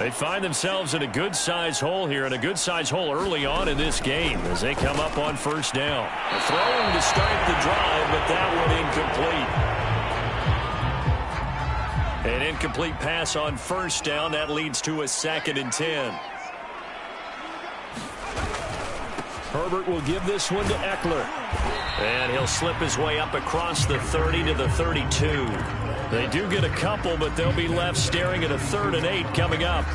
They find themselves in a good-sized hole here, and a good-sized hole early on in this game as they come up on first down. A throwing to start the drive, but that one incomplete. An incomplete pass on first down. That leads to a 2nd and 10. Herbert will give this one to Eckler. And he'll slip his way up across the 30 to the 32. They do get a couple, but they'll be left staring at a 3rd and 8 coming up.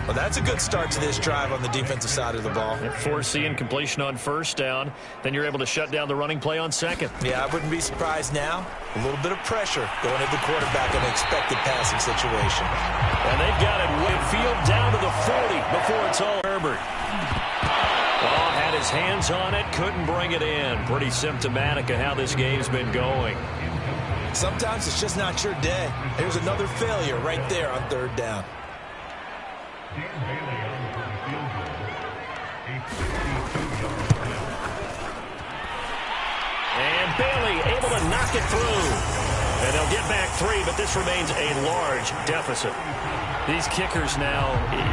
Well, that's a good start to this drive on the defensive side of the ball. Force incompletion on first down. Then you're able to shut down the running play on 2nd. Yeah, I wouldn't be surprised now. A little bit of pressure going at the quarterback in an expected passing situation. And they've got it midfield down to the 40 before it's all Herbert. Oh, had his hands on it, couldn't bring it in. Pretty symptomatic of how this game's been going. Sometimes it's just not your day. Here's another failure right there on 3rd down. And Bailey able to knock it through. And they'll get back 3, but this remains a large deficit. These kickers now,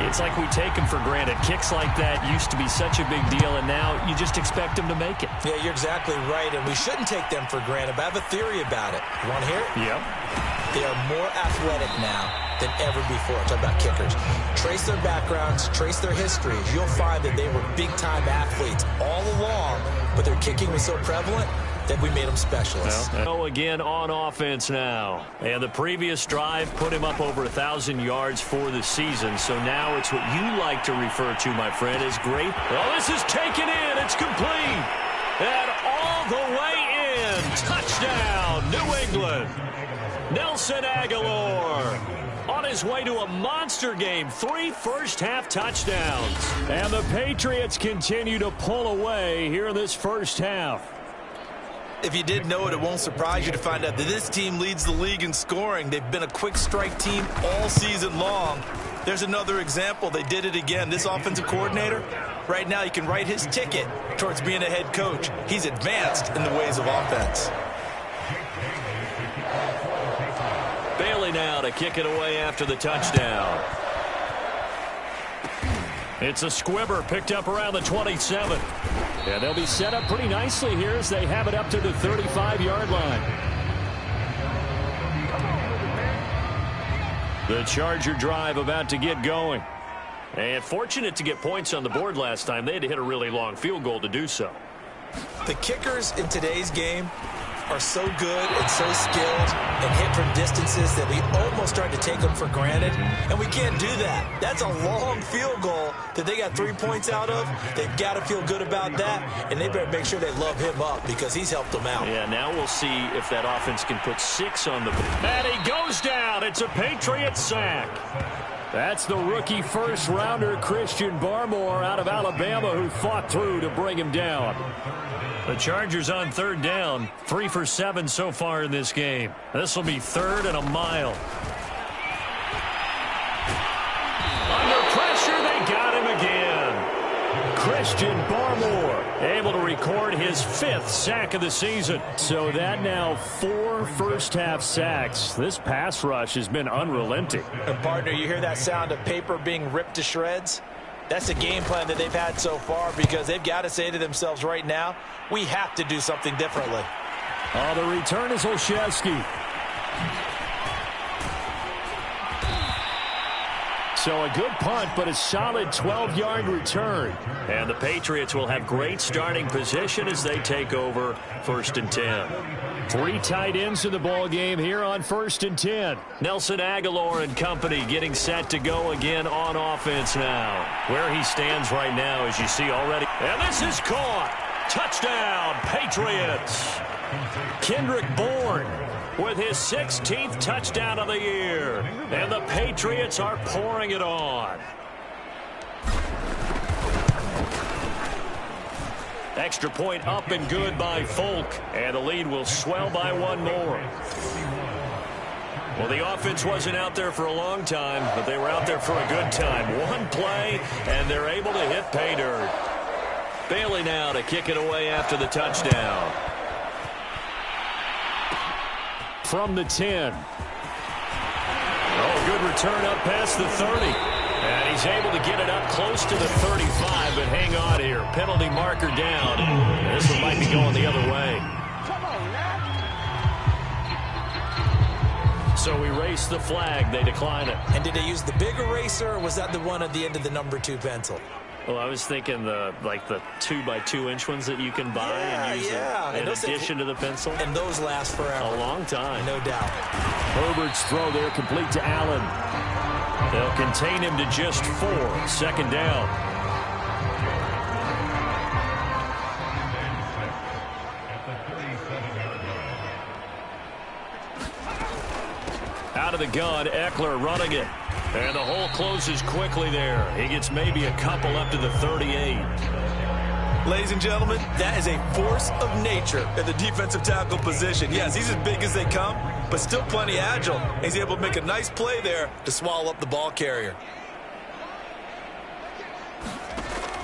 it's like we take them for granted. Kicks like that used to be such a big deal, and now you just expect them to make it. Yeah, you're exactly right, and we shouldn't take them for granted, but I have a theory about it. You want to hear it? Yep. They are more athletic now than ever before. I'm talking about kickers. Trace their backgrounds, trace their histories. You'll find that they were big-time athletes all along, but their kicking was so prevalent that we made them specialists. Well, again on offense now. And the previous drive put him up over 1,000 yards for the season. So now it's what you like to refer to, my friend, as great. Well, this is taken in. It's complete. And all the way in. Touchdown, New England. Nelson Aguilar on his way to a monster game. 3 first-half touchdowns. And the Patriots continue to pull away here in this first half. If you didn't know it, it won't surprise you to find out that this team leads the league in scoring. They've been a quick strike team all season long. There's another example. They did it again. This offensive coordinator, right now, you can write his ticket towards being a head coach. He's advanced in the ways of offense. Bailey now to kick it away after the touchdown. It's a squibber picked up around the 27. And they'll be set up pretty nicely here as they have it up to the 35-yard line. The Charger drive about to get going. And fortunate to get points on the board last time. They had to hit a really long field goal to do so. The kickers in today's game are so good and so skilled and hit from distances that we almost start to take them for granted, and we can't do that. That's a long field goal that they got 3 points out of. They've got to feel good about that, and they better make sure they love him up because he's helped them out. Yeah, now we'll see if that offense can put 6 on the board. And he goes down. It's a Patriot sack. That's the rookie first-rounder Christian Barmore out of Alabama who fought through to bring him down. The Chargers on 3rd down, 3 for 7 so far in this game. This will be 3rd and a mile. Under pressure, they got him again. Christian Barmore able to record his 5th sack of the season. So that now 4 first-half sacks. This pass rush has been unrelenting. And partner, you hear that sound of paper being ripped to shreds? That's the game plan that they've had so far because they've got to say to themselves right now, we have to do something differently. Oh, the return is Olszewski. So a good punt, but a solid 12-yard return. And the Patriots will have great starting position as they take over 1st and 10. 3 tight ends in the ball game here on 1st and 10. Nelson Aguilar and company getting set to go again on offense now. Where he stands right now, as you see already. And this is caught. Touchdown, Patriots. Kendrick Bourne with his 16th touchdown of the year. And the Patriots are pouring it on. Extra point up and good by Folk. And the lead will swell by 1 more. Well, the offense wasn't out there for a long time, but they were out there for a good time. 1 play, and they're able to hit pay dirt. Bailey now to kick it away after the touchdown. From the 10. Oh, good return up past the 30. And he's able to get it up close to the 35, but hang on here. Penalty marker down. This one might be going the other way. So we race the flag. They decline it. And did they use the big eraser, or was that the one at the end of the number 2 pencil? Well, I was thinking the 2x2-inch ones that you can buy and use in addition to the pencil. And those last forever. A long time. No doubt. Herbert's throw there complete to Allen. They'll contain him to just 4. Second down. Out of the gun, Eckler running it. And the hole closes quickly there. He gets maybe a couple up to the 38. Ladies and gentlemen, that is a force of nature at the defensive tackle position. Yes, he's as big as they come, but still plenty agile. He's able to make a nice play there to swallow up the ball carrier.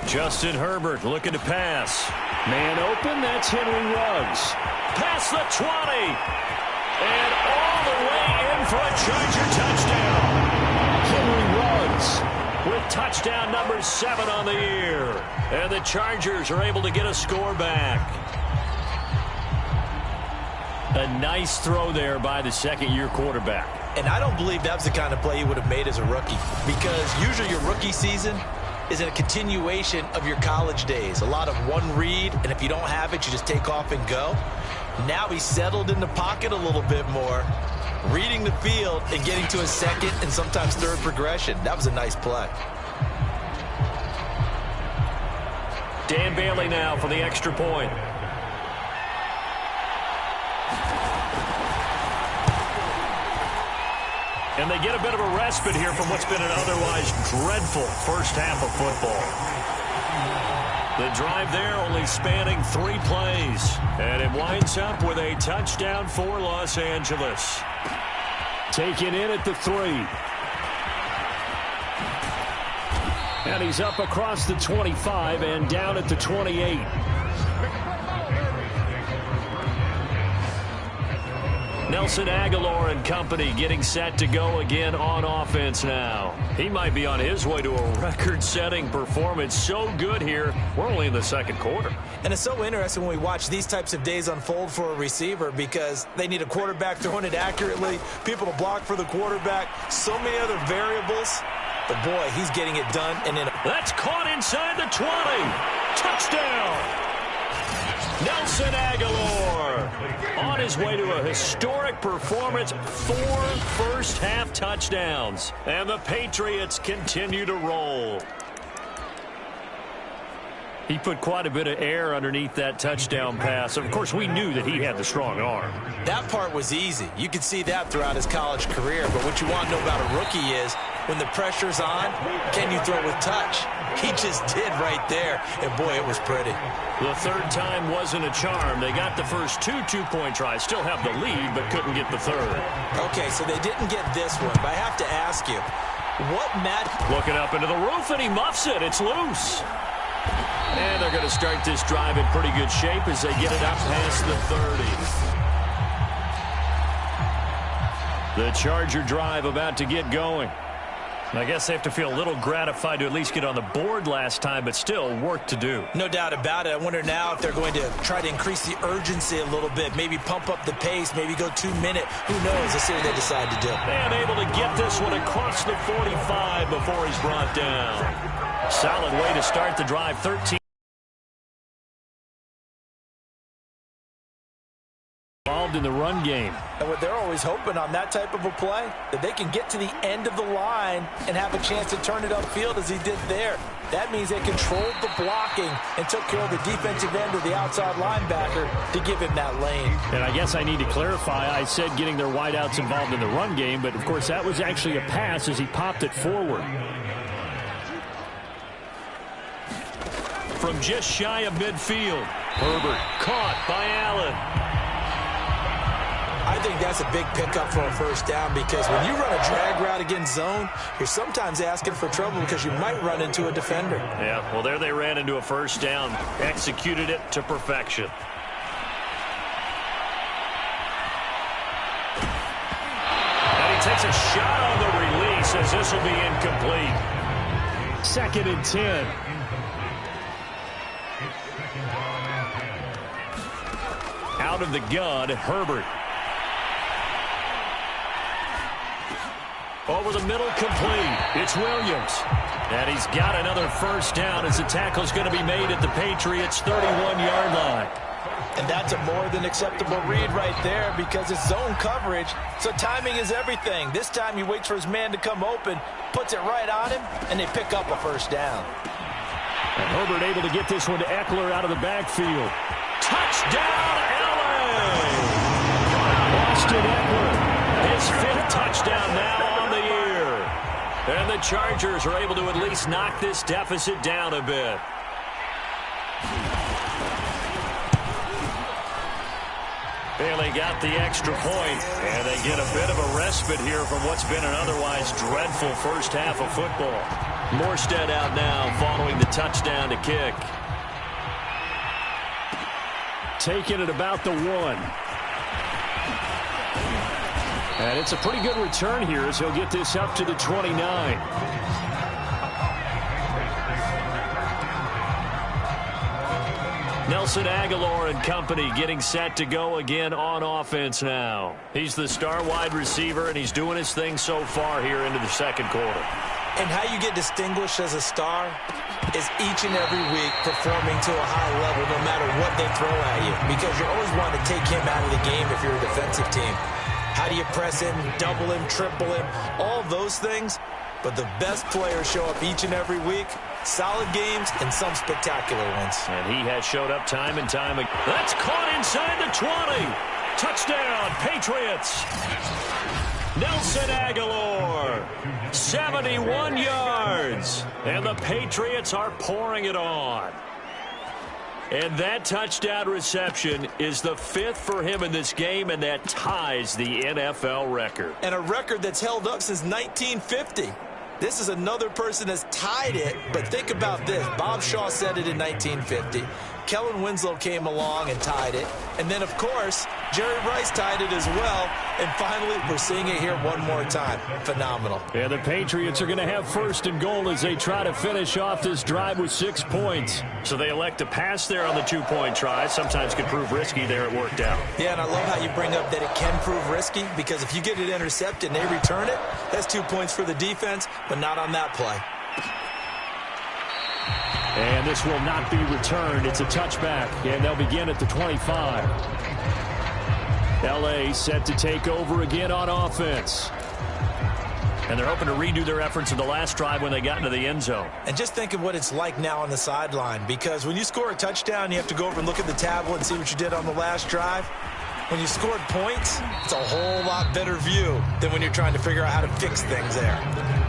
Justin Herbert looking to pass. Man open, that's Henry Ruggs. Past the 20. And all the way in for a Charger touchdown. Henry Ruggs with touchdown number 7 on the year. And the Chargers are able to get a score back. A nice throw there by the second-year quarterback. And I don't believe that was the kind of play he would have made as a rookie, because usually your rookie season is a continuation of your college days. A lot of one read, and if you don't have it, you just take off and go. Now he's settled in the pocket a little bit more, reading the field and getting to a second and sometimes third progression. That was a nice play. Dan Bailey now for the extra point. And they get a bit of a respite here from what's been an otherwise dreadful first half of football. The drive there only spanning 3 plays. And it winds up with a touchdown for Los Angeles. Taken in at the 3. And he's up across the 25 and down at the 28. Nelson Aguilar and company getting set to go again on offense now. He might be on his way to a record-setting performance. So good here. We're only in the second quarter. And it's so interesting when we watch these types of days unfold for a receiver, because they need a quarterback throwing it accurately, people to block for the quarterback, so many other variables. But, boy, he's getting it done. And that's caught inside the 20. Touchdown. Nelson Aguilar on his way to a historic performance. 4 first-half touchdowns. And the Patriots continue to roll. He put quite a bit of air underneath that touchdown pass. Of course, we knew that he had the strong arm. That part was easy. You could see that throughout his college career. But what you want to know about a rookie is, when the pressure's on, can you throw with touch? He just did right there. And, boy, it was pretty. The third time wasn't a charm. They got the first 2 two-point tries. Still have the lead, but couldn't get the third. Okay, so they didn't get this one. But I have to ask you, what Madden... Looking up into the roof, and he muffs it. It's loose. And they're going to start this drive in pretty good shape as they get it up past the 30. The Charger drive about to get going. I guess they have to feel a little gratified to at least get on the board last time, but still work to do. No doubt about it. I wonder now if they're going to try to increase the urgency a little bit, maybe pump up the pace, maybe go 2-minute. Who knows? Let's see what they decide to do. And able to get this one across the 45 before he's brought down. Solid way to start the drive. 13. Involved in the run game. And what they're always hoping on that type of a play, that they can get to the end of the line and have a chance to turn it upfield as he did there. That means they controlled the blocking and took care of the defensive end of the outside linebacker to give him that lane. And I guess I need to clarify, I said getting their wideouts involved in the run game, but of course that was actually a pass as he popped it forward. From just shy of midfield, Herbert caught by Allen. I think that's a big pickup for a first down, because when you run a drag route against zone, you're sometimes asking for trouble because you might run into a defender. Yeah, well, there they ran into a first down, executed it to perfection. And he takes a shot on the release as this will be incomplete. 2nd and 10. Out of the gun, Herbert. Over the middle, complete. It's Williams. And he's got another first down as the tackle's going to be made at the Patriots' 31-yard line. And that's a more than acceptable read right there because it's zone coverage, so timing is everything. This time he waits for his man to come open, puts it right on him, and they pick up a first down. And Herbert able to get this one to Eckler out of the backfield. Touchdown, LA! Austin Eckler, his 5th touchdown now on the year. And the Chargers are able to at least knock this deficit down a bit. Bailey got the extra point, and they get a bit of a respite here from what's been an otherwise dreadful first half of football. Morstead out now following the touchdown to kick. Taking it about the 1. And it's a pretty good return here as he'll get this up to the 29. Nelson Aguilar and company getting set to go again on offense now. He's the star wide receiver, and he's doing his thing so far here into the second quarter. And how you get distinguished as a star is each and every week performing to a high level no matter what they throw at you, because you always want to take him out of the game if you're a defensive team. How do you press him, double him, triple him, all those things? But the best players show up each and every week. Solid games and some spectacular ones. And he has showed up time and time again. That's caught inside the 20. Touchdown, Patriots. Nelson Aguilar, 71 yards. And the Patriots are pouring it on. And that touchdown reception is the 5th for him in this game, and that ties the NFL record. And a record that's held up since 1950. This is another person that's tied it, but think about this. Bob Shaw said it in 1950. Kellen Winslow came along and tied it. And then, of course, Jerry Rice tied it as well. And finally, we're seeing it here one more time. Phenomenal. Yeah, the Patriots are going to have 1st and goal as they try to finish off this drive with 6 points. So they elect to pass there on the 2-point try. Sometimes can prove risky there. It worked out. Yeah, and I love how you bring up that it can prove risky, because if you get it intercepted and they return it, that's 2 points for the defense, but not on that play. And this will not be returned. It's a touchback, and they'll begin at the 25. L.A. set to take over again on offense. And they're hoping to redo their efforts in the last drive when they got into the end zone. And just think of what it's like now on the sideline, because when you score a touchdown, you have to go over and look at the tablet and see what you did on the last drive. When you scored points, it's a whole lot better view than when you're trying to figure out how to fix things there.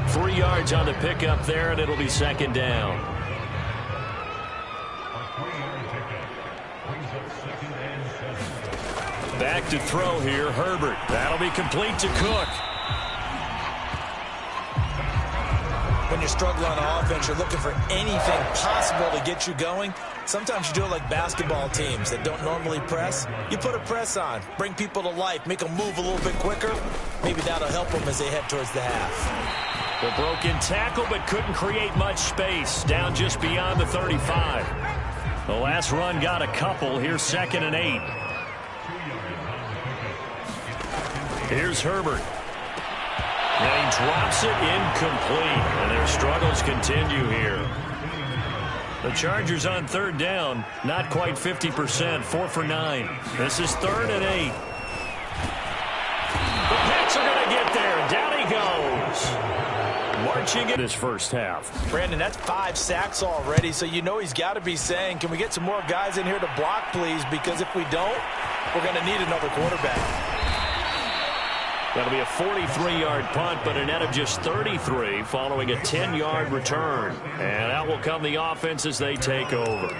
3 yards on the pickup there, and it'll be 2nd down. Back to throw here, Herbert. That'll be complete to Cook. When you're struggling on offense, you're looking for anything possible to get you going. Sometimes you do it like basketball teams that don't normally press. You put a press on, bring people to life, make them move a little bit quicker. Maybe that'll help them as they head towards the half. The broken tackle, but couldn't create much space. Down just beyond the 35. The last run got a couple. Here's 2nd and 8. Here's Herbert. And he drops it incomplete. And their struggles continue here. The Chargers on 3rd down. Not quite 50%. 4 for 9. This is 3rd and 8. The Pats are going to get there. And down he goes. Marching in his first half. Brandon, that's 5 sacks already. So you know he's got to be saying, can we get some more guys in here to block, please? Because if we don't, we're going to need another quarterback. That'll be a 43-yard punt, but a net of just 33 following a 10-yard return. And out will come the offense as they take over.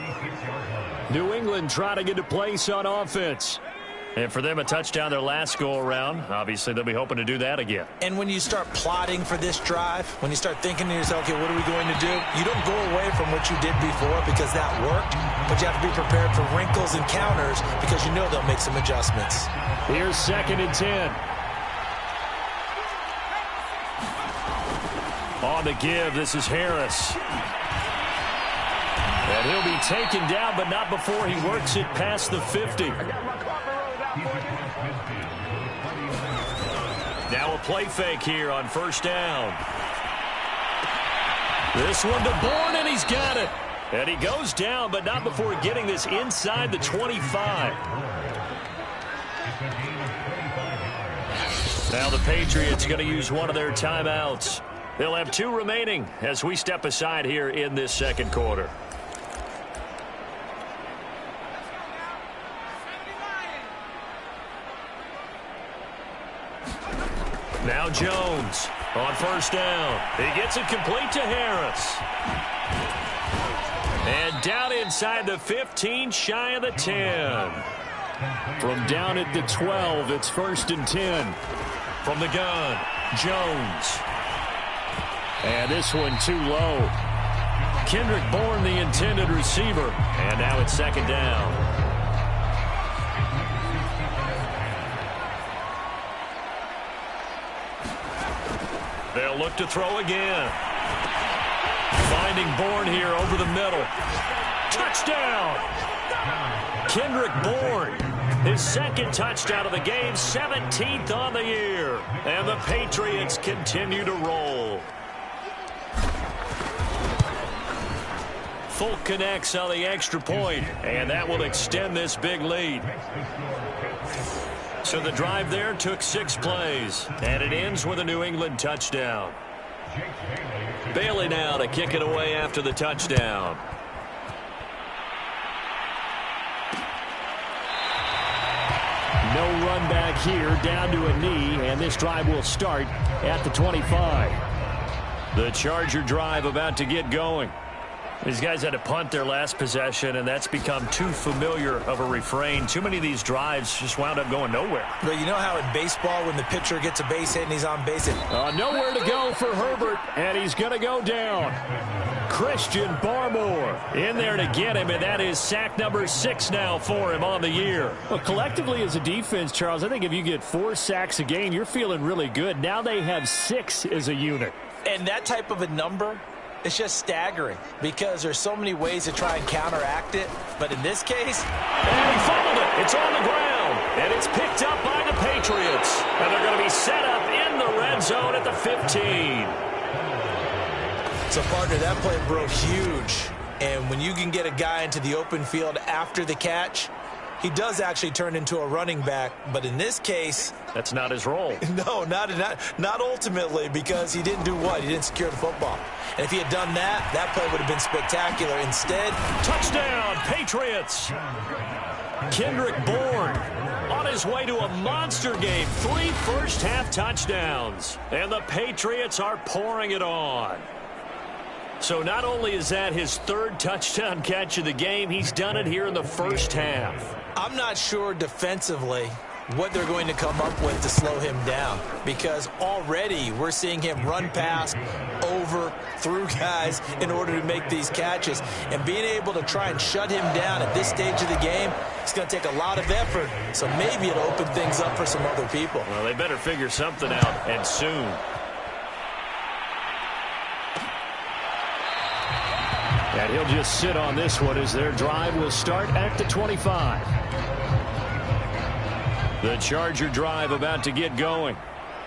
New England trying to get a place on offense. And for them, a touchdown their last go-around. Obviously, they'll be hoping to do that again. And when you start plotting for this drive, when you start thinking to yourself, okay, what are we going to do? You don't go away from what you did before because that worked, but you have to be prepared for wrinkles and counters because you know they'll make some adjustments. Here's 2nd and 10. On the give, this is Harris. And he'll be taken down, but not before he works it past the 50. Now a play fake here on first down. This one to Bourne, and he's got it. And he goes down, but not before getting this inside the 25. Now the Patriots going to use one of their timeouts. They'll have 2 remaining as we step aside here in this second quarter. Now Jones on first down. He gets it complete to Harris. And down inside the 15, shy of the 10. From down at the 12, it's 1st and 10. From the gun, Jones. And this one too low. Kendrick Bourne, the intended receiver. And now it's 2nd down. They'll look to throw again. Finding Bourne here over the middle. Touchdown! Kendrick Bourne, his 2nd touchdown of the game, 17th on the year. And the Patriots continue to roll. Folk connects on the extra point, and that will extend this big lead. So the drive there took 6 plays, and it ends with a New England touchdown. Bailey now to kick it away after the touchdown. No run back here, down to a knee, and this drive will start at the 25. The Charger drive about to get going. These guys had to punt their last possession, and that's become too familiar of a refrain. Too many of these drives just wound up going nowhere. But you know how in baseball when the pitcher gets a base hit and he's on base? Nowhere to go for Herbert, and he's going to go down. Christian Barmore in there to get him, and that is sack number 6 now for him on the year. Well, collectively as a defense, Charles, I think if you get 4 sacks a game, you're feeling really good. Now they have 6 as a unit. And that type of a number, it's just staggering because there's so many ways to try and counteract it. But in this case, and he fumbled it. It's on the ground, and it's picked up by the Patriots. And they're going to be set up in the red zone at the 15. So, partner, that play broke huge. And when you can get a guy into the open field after the catch, he does actually turn into a running back. But in this case, that's not his role. No, not ultimately, because he didn't do what? He didn't secure the football. And if he had done that, that play would have been spectacular. Instead, touchdown, Patriots. Kendrick Bourne on his way to a monster game. 3 first-half touchdowns. And the Patriots are pouring it on. So not only is that his 3rd touchdown catch of the game, he's done it here in the first half. I'm not sure defensively what they're going to come up with to slow him down, because already we're seeing him run past, over, through guys in order to make these catches. And being able to try and shut him down at this stage of the game, it's going to take a lot of effort. So maybe it'll open things up for some other people. Well, they better figure something out, and soon. And he'll just sit on this one as their drive will start at the 25. The Charger drive about to get going.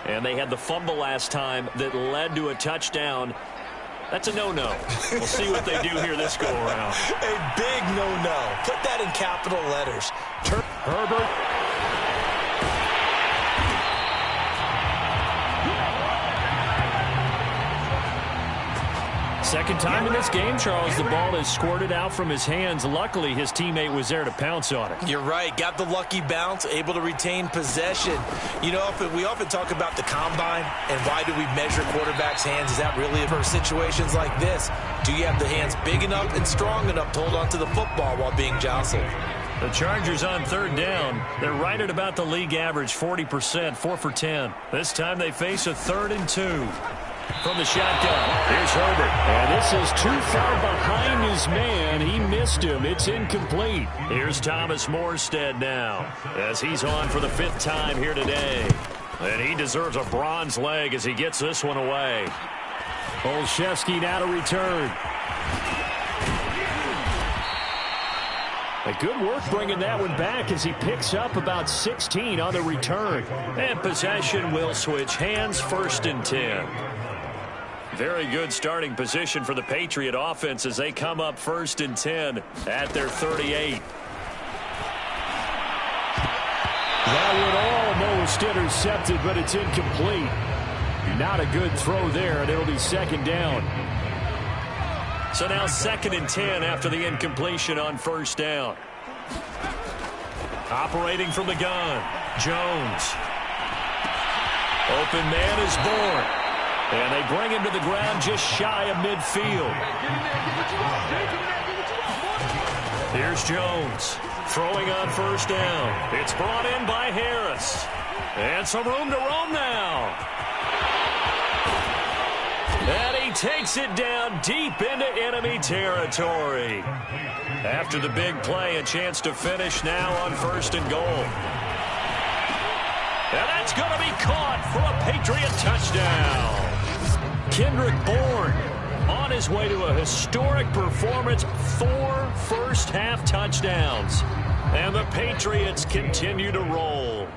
And they had the fumble last time that led to a touchdown. That's a no-no. We'll see what they do here this go-around. A big no-no. Put that in capital letters. Herbert. Second time in this game, Charles, the ball is squirted out from his hands. Luckily, his teammate was there to pounce on it. You're right. Got the lucky bounce, able to retain possession. You know, we often talk about the combine and why do we measure quarterbacks' hands. Is that really for situations like this? Do you have the hands big enough and strong enough to hold on to the football while being jostled? The Chargers on 3rd down. They're right at about the league average, 40%, 4 for 10. This time they face a 3rd and 2. From the shotgun, here's Herbert. And this is too far behind his man. He missed him. It's incomplete. Here's Thomas Morstead now as he's on for the 5th time here today. And he deserves a bronze leg as he gets this one away. Olszewski now to return. A good work bringing that one back as he picks up about 16 on the return. And possession will switch hands, 1st and 10. Very good starting position for the Patriot offense as they come up 1st and 10 at their 38. That one almost intercepted, but it's incomplete. Not a good throw there, and it'll be 2nd down. So now 2nd and 10 after the incompletion on 1st down. Operating from the gun, Jones. Open man is born. And they bring him to the ground just shy of midfield. Here's Jones. Throwing on 1st down. It's brought in by Harris. And some room to roam now. And he takes it down deep into enemy territory. After the big play, a chance to finish now on 1st and goal. And that's going to be caught for a Patriot touchdown. Kendrick Bourne on his way to a historic performance, 4 first-half touchdowns. And the Patriots continue to roll.